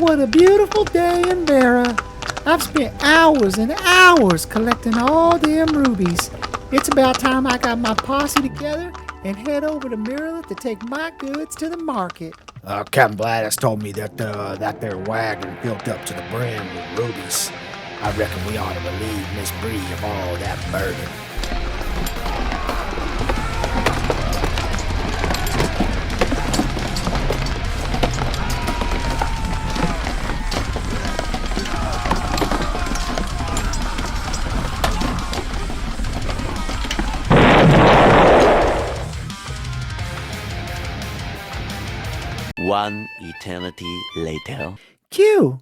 what a beautiful day in Vera. I've spent hours and hours collecting all them rubies. It's about time I got my posse together and head over to Maryland to take my goods to the market. Captain Gladys told me that their wagon filled up to the brim with rubies. I reckon we ought to relieve Miss Bree of all that burden. One eternity later. Q,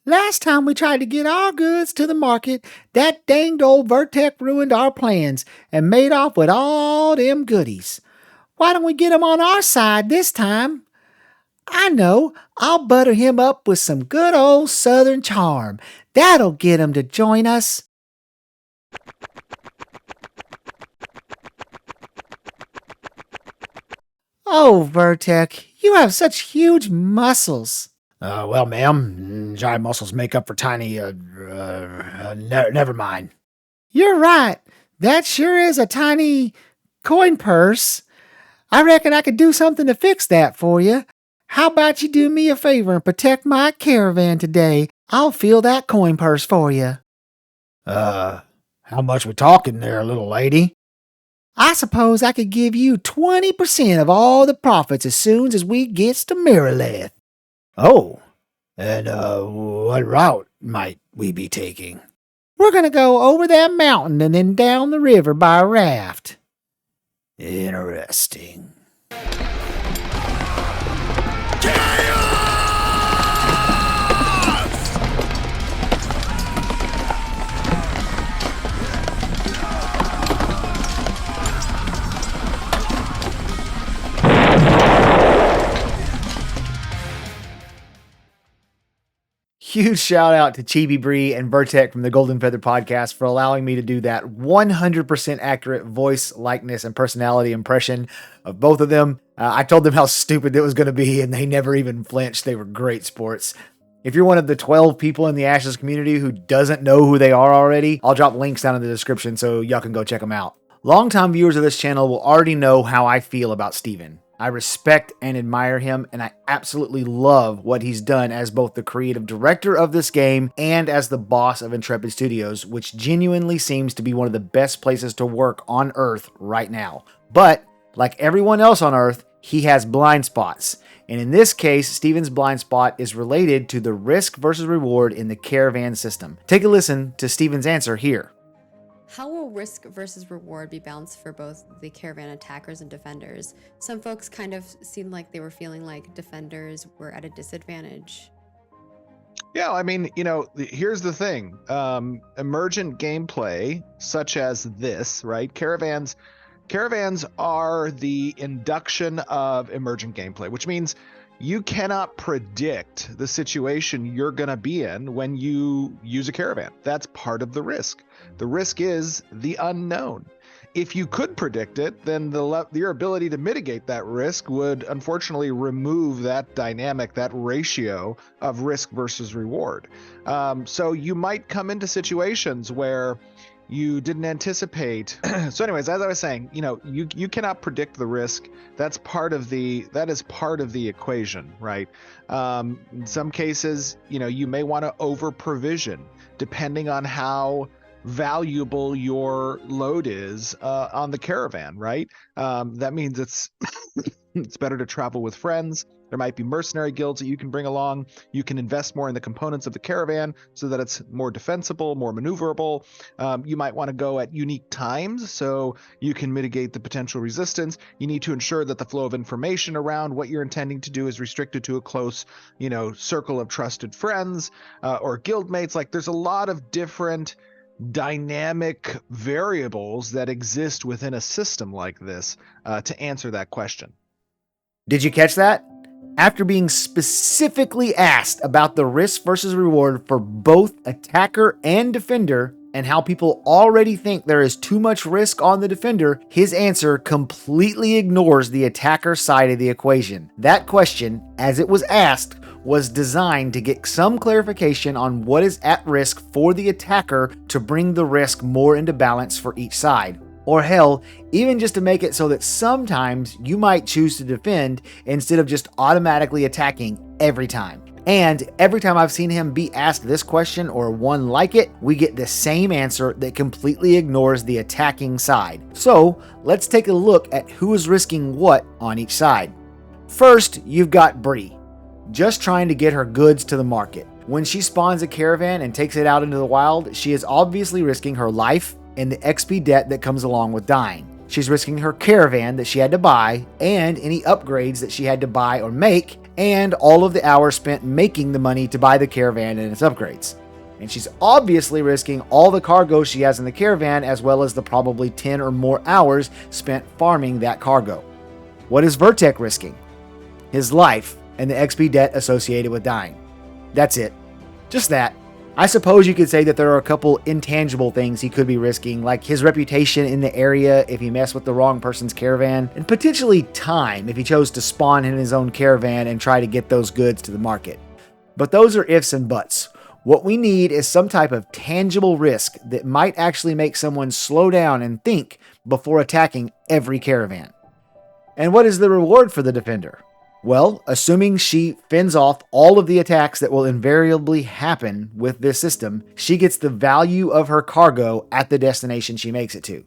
last time we tried to get our goods to the market, that danged old Virtek ruined our plans and made off with all them goodies. Why don't we get him on our side this time? I know, I'll butter him up with some good old Southern charm. That'll get him to join us. Oh, Virtek, you have such huge muscles. Well, ma'am, giant muscles make up for tiny, never mind. You're right. That sure is a tiny coin purse. I reckon I could do something to fix that for you. How about you do me a favor and protect my caravan today? I'll fill that coin purse for you. How much we talking there, little lady? I suppose I could give you 20% of all the profits as soon as we gets to Maryland. Oh, and what route might we be taking? We're going to go over that mountain and then down the river by raft. Interesting. Huge shout out to ChibiBree and Virtek from the Golden Feather Podcast for allowing me to do that 100% accurate voice, likeness, and personality impression of both of them. I told them how stupid it was going to be, and they never even flinched. They were great sports. If you're one of the 12 people in the Ashes community who doesn't know who they are already, I'll drop links down in the description so y'all can go check them out. Longtime viewers of this channel will already know how I feel about Steven. I respect and admire him, and I absolutely love what he's done as both the creative director of this game and as the boss of Intrepid Studios, which genuinely seems to be one of the best places to work on Earth right now. But, like everyone else on Earth, he has blind spots. And in this case, Steven's blind spot is related to the risk versus reward in the caravan system. Take a listen to Steven's answer here. How will risk versus reward be balanced for both the caravan attackers and defenders? Some folks kind of seemed like they were feeling like defenders were at a disadvantage. Yeah, I mean, here's the thing. Emergent gameplay, such as this, right? Caravans are the induction of emergent gameplay, which means you cannot predict the situation you're going to be in when you use a caravan. That's part of the risk. The risk is the unknown. If you could predict it, then your ability to mitigate that risk would unfortunately remove that dynamic, that ratio of risk versus reward. So you might come into situations where you didn't anticipate. So anyways, as I was saying, you cannot predict the risk. That is part of the equation, right? In some cases, you may want to over provision depending on how valuable your load is on the caravan, right? That means it's better to travel with friends. There might be mercenary guilds that you can bring along. You can invest more in the components of the caravan so that it's more defensible, more maneuverable. You might want to go at unique times so you can mitigate the potential resistance. You need to ensure that the flow of information around what you're intending to do is restricted to a close, circle of trusted friends or guildmates. Like, there's a lot of different dynamic variables that exist within a system like this to answer that question. Did you catch that? After being specifically asked about the risk versus reward for both attacker and defender, and how people already think there is too much risk on the defender, his answer completely ignores the attacker side of the equation. That question, as it was asked, was designed to get some clarification on what is at risk for the attacker to bring the risk more into balance for each side. Or hell, even just to make it so that sometimes you might choose to defend instead of just automatically attacking every time. And every time I've seen him be asked this question or one like it, we get the same answer that completely ignores the attacking side. So let's take a look at who is risking what on each side. First, you've got Bree, just trying to get her goods to the market. When she spawns a caravan and takes it out into the wild, she is obviously risking her life and the XP debt that comes along with dying. She's risking her caravan that she had to buy and any upgrades that she had to buy or make, and all of the hours spent making the money to buy the caravan and its upgrades. And she's obviously risking all the cargo she has in the caravan, as well as the probably 10 or more hours spent farming that cargo. What is Virtek risking? His life and the XP debt associated with dying. That's it. Just that. I suppose you could say that there are a couple intangible things he could be risking, like his reputation in the area if he messed with the wrong person's caravan, and potentially time if he chose to spawn in his own caravan and try to get those goods to the market. But those are ifs and buts. What we need is some type of tangible risk that might actually make someone slow down and think before attacking every caravan. And what is the reward for the defender? Well, assuming she fends off all of the attacks that will invariably happen with this system, she gets the value of her cargo at the destination she makes it to.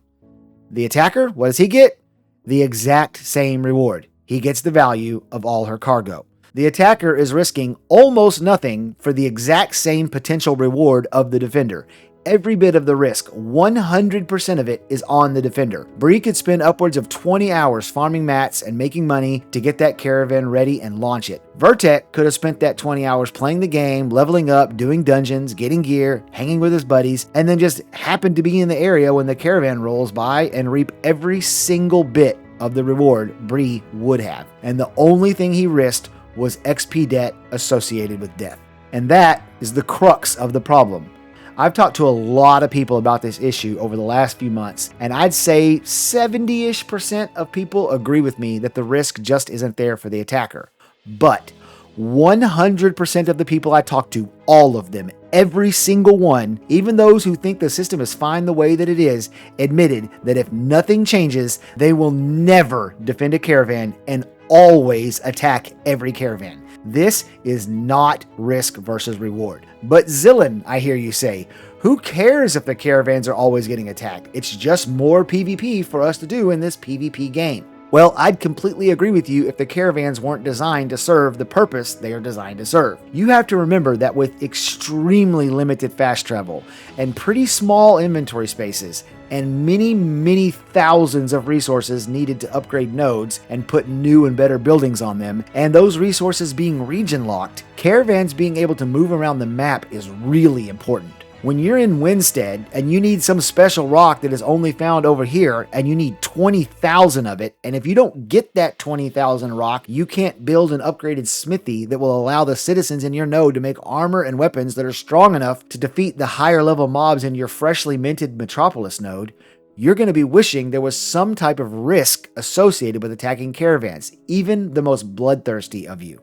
The attacker, what does he get? The exact same reward. He gets the value of all her cargo. The attacker is risking almost nothing for the exact same potential reward of the defender. Every bit of the risk, 100% of it, is on the defender. Bree could spend upwards of 20 hours farming mats and making money to get that caravan ready and launch it. Virtek could have spent that 20 hours playing the game, leveling up, doing dungeons, getting gear, hanging with his buddies, and then just happened to be in the area when the caravan rolls by and reap every single bit of the reward Bree would have. And the only thing he risked was XP debt associated with death. And that is the crux of the problem. I've talked to a lot of people about this issue over the last few months, and I'd say 70-ish% of people agree with me that the risk just isn't there for the attacker. But 100% of the people I talk to, all of them, every single one, even those who think the system is fine the way that it is, admitted that if nothing changes, they will never defend a caravan and always attack every caravan. This is not risk versus reward. But Zillan, I hear you say, who cares if the caravans are always getting attacked? It's just more PvP for us to do in this PvP game. Well, I'd completely agree with you if the caravans weren't designed to serve the purpose they are designed to serve. You have to remember that with extremely limited fast travel and pretty small inventory spaces and many thousands of resources needed to upgrade nodes and put new and better buildings on them, and those resources being region locked, caravans being able to move around the map is really important. When you're in Winstead and you need some special rock that is only found over here and you need 20,000 of it, and if you don't get that 20,000 rock, you can't build an upgraded smithy that will allow the citizens in your node to make armor and weapons that are strong enough to defeat the higher level mobs in your freshly minted Metropolis node, you're going to be wishing there was some type of risk associated with attacking caravans, even the most bloodthirsty of you.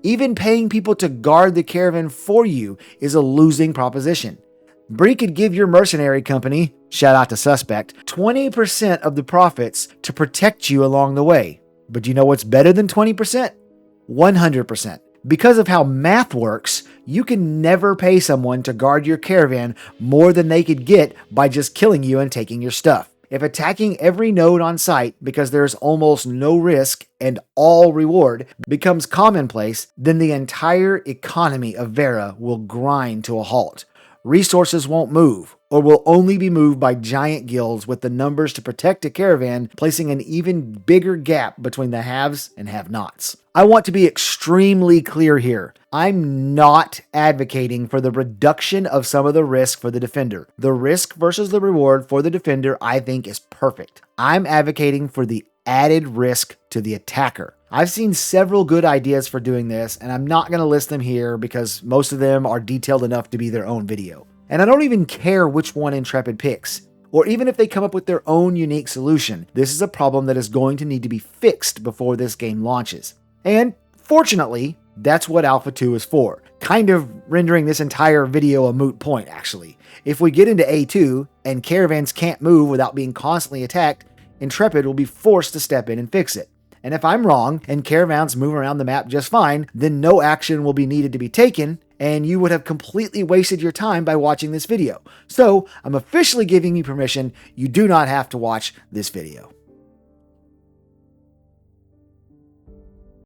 Even paying people to guard the caravan for you is a losing proposition. Bree could give your mercenary company, shout out to Suspect, 20% of the profits to protect you along the way. But you know what's better than 20%? 100%. Because of how math works, you can never pay someone to guard your caravan more than they could get by just killing you and taking your stuff. If attacking every node on site because there's almost no risk and all reward becomes commonplace, then the entire economy of Vera will grind to a halt. Resources won't move, or will only be moved by giant guilds with the numbers to protect a caravan, placing an even bigger gap between the haves and have-nots. I want to be extremely clear here. I'm not advocating for the reduction of some of the risk for the defender. The risk versus the reward for the defender, I think, is perfect. I'm advocating for the added risk to the attacker. I've seen several good ideas for doing this, and I'm not going to list them here because most of them are detailed enough to be their own video. And I don't even care which one Intrepid picks, or even if they come up with their own unique solution. This is a problem that is going to need to be fixed before this game launches. And fortunately, That's what Alpha 2 is for. Kind of rendering this entire video a moot point, actually. If we get into A2 and Caravans can't move without being constantly attacked, Intrepid will be forced to step in and fix it. And if I'm wrong and Caravans move around the map just fine, then no action will be needed to be taken, and you would have completely wasted your time by watching this video. So I'm officially giving you permission. You do not have to watch this video.